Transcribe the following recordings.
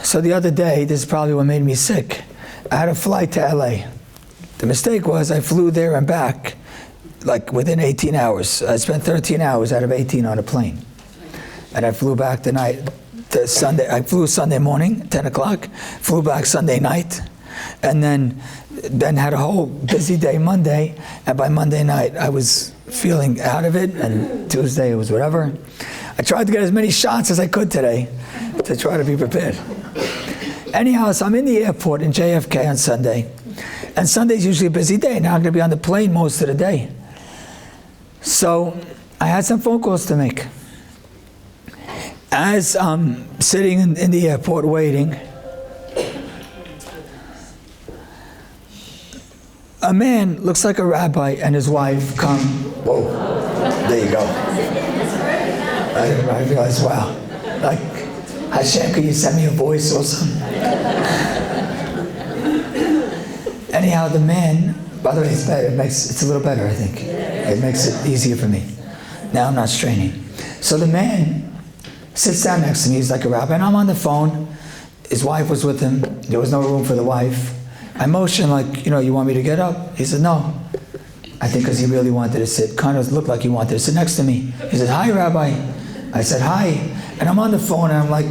So the other day, this is probably what made me sick. I had a flight to LA. The mistake was I flew there and back like within 18 hours. I spent 13 hours out of 18 on a plane. And I flew back Sunday. I flew Sunday morning, 10 o'clock, flew back Sunday night, and then had a whole busy day Monday, and by Monday night I was feeling out of it, and Tuesday it was whatever. I tried to get as many shots as I could today to try to be prepared. Anyhow, so I'm in the airport in JFK on Sunday, and Sunday's usually a busy day. Now I'm going to be on the plane most of the day. So I had some phone calls to make. As I'm sitting in the airport waiting, a man looks like a rabbi and his wife come. Whoa, there you go. I realized, wow, like, Hashem, can you send me a voice or something? Anyhow, the man, by the way, it's better. It's a little better, I think. It makes it easier for me. Now I'm not straining. So the man sits down next to me. He's like a rabbi, and I'm on the phone. His wife was with him. There was no room for the wife. I motioned like, you want me to get up? He said, no. I think because he really wanted to sit. Kind of looked like he wanted to sit next to me. He said, hi, Rabbi. I said, hi. And I'm on the phone, and I'm like,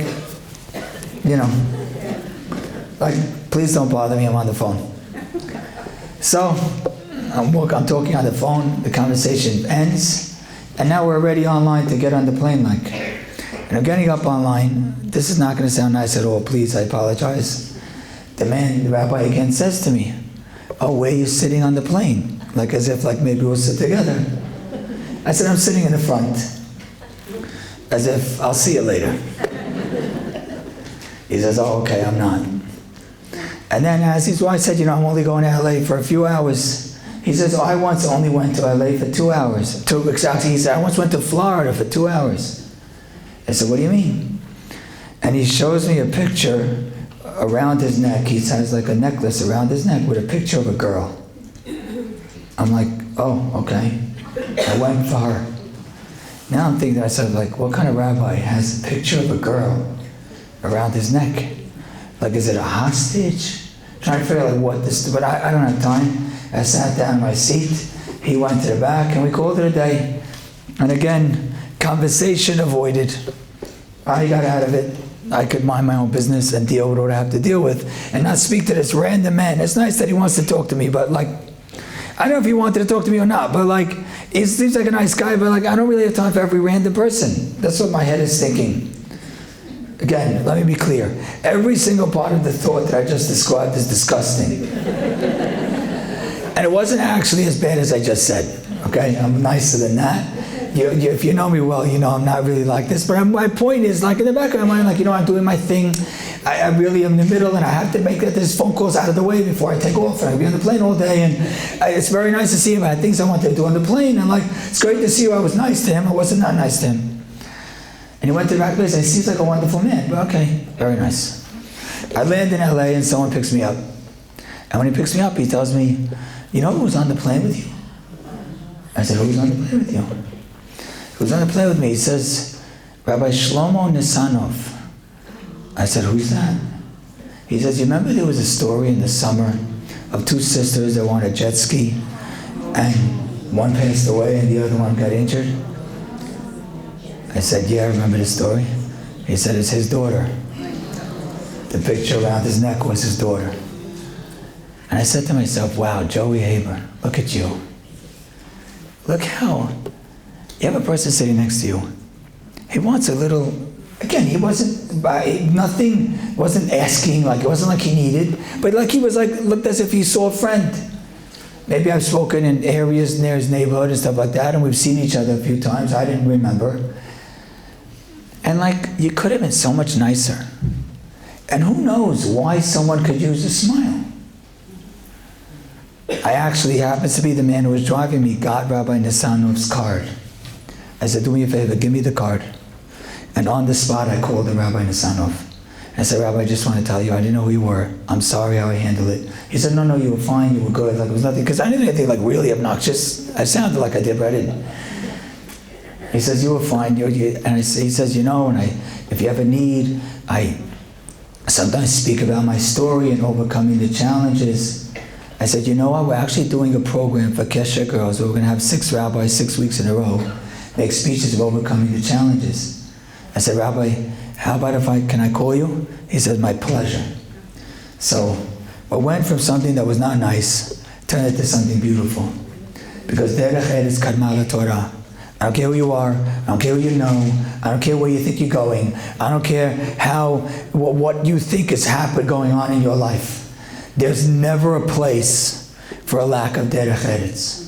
like, please don't bother me. I'm on the phone. So I'm talking on the phone. The conversation ends. And now we're already online to get on the plane, like. And I'm getting up online. This is not going to sound nice at all. Please, I apologize. The rabbi again says to me, oh, where are you sitting on the plane? Like as if like maybe we'll sit together. I said, I'm sitting in the front. As if I'll see you later. He says, oh, okay, I'm not. And then as his wife said, I'm only going to LA for a few hours. He says, oh, I once only went to LA for 2 hours. Exactly, he said, I once went to Florida for 2 hours. I said, what do you mean? And he shows me a picture around his neck. He has like a necklace around his neck with a picture of a girl. I'm like, oh, okay. I went for her. Now I'm thinking to myself, like, what kind of rabbi has a picture of a girl around his neck? Like, is it a hostage? Trying to figure out like what this, but I don't have time. I sat down in my seat. He went to the back and we called it a day. And again, conversation avoided. I got out of it. I could mind my own business and deal with what I have to deal with and not speak to this random man. It's nice that he wants to talk to me, but like, I don't know if he wanted to talk to me or not, but like, he seems like a nice guy, but like, I don't really have time for every random person. That's what my head is thinking. Again, let me be clear. Every single part of the thought that I just described is disgusting. And it wasn't actually as bad as I just said, okay? I'm nicer than that. If you know me well, I'm not really like this. But my point is, like in the back of my mind, like, I'm doing my thing. I really am in the middle, and I have to make these phone calls out of the way before I take off. And I'll be on the plane all day, and it's very nice to see him. I had things I wanted to do on the plane, and like, it's great to see you. I was nice to him. I wasn't not nice to him. And he went to the back place, and he seems like a wonderful man. But okay, very nice. I land in LA, and someone picks me up. And when he picks me up, he tells me, who was on the plane with you? I said, who was on the plane with you? Who's on the plane with me? He says, Rabbi Shlomo Nisanov. I said, who's that? He says, you remember there was a story in the summer of two sisters that were on a jet ski and one passed away and the other one got injured? I said, yeah, I remember the story. He said, it's his daughter. The picture around his neck was his daughter. And I said to myself, wow, Joey Haber, look at you. Look how... You have a person sitting next to you. He wants a little, again, he wasn't asking, like it wasn't like he needed, but like he was like, looked as if he saw a friend. Maybe I've spoken in areas near his neighborhood and stuff like that, and we've seen each other a few times. I didn't remember. And like, you could have been so much nicer. And who knows why someone could use a smile. I actually happens to be the man who was driving me, got Rabbi Nisanov's card. I said, do me a favor, give me the card. And on the spot, I called the Rabbi Nisanov. I said, Rabbi, I just want to tell you, I didn't know who you were. I'm sorry how I handled it. He said, no, you were fine, you were good. Like, it was nothing, because I didn't do anything like really obnoxious. I sounded like I did, but I didn't. He says, you were fine. He says, and if you ever need, sometimes speak about my story and overcoming the challenges. I said, you know what, we're actually doing a program for Kesher girls where we're going to have 6 rabbis 6 weeks in a row make speeches of overcoming the challenges. I said, Rabbi, how about can I call you? He said, my pleasure. So I went from something that was not nice, turned it to something beautiful. Because Derech Eretz Kadma LaTorah. I don't care who you are, I don't care who you know, I don't care where you think you're going, I don't care what you think is going on in your life. There's never a place for a lack of Derech Eretz.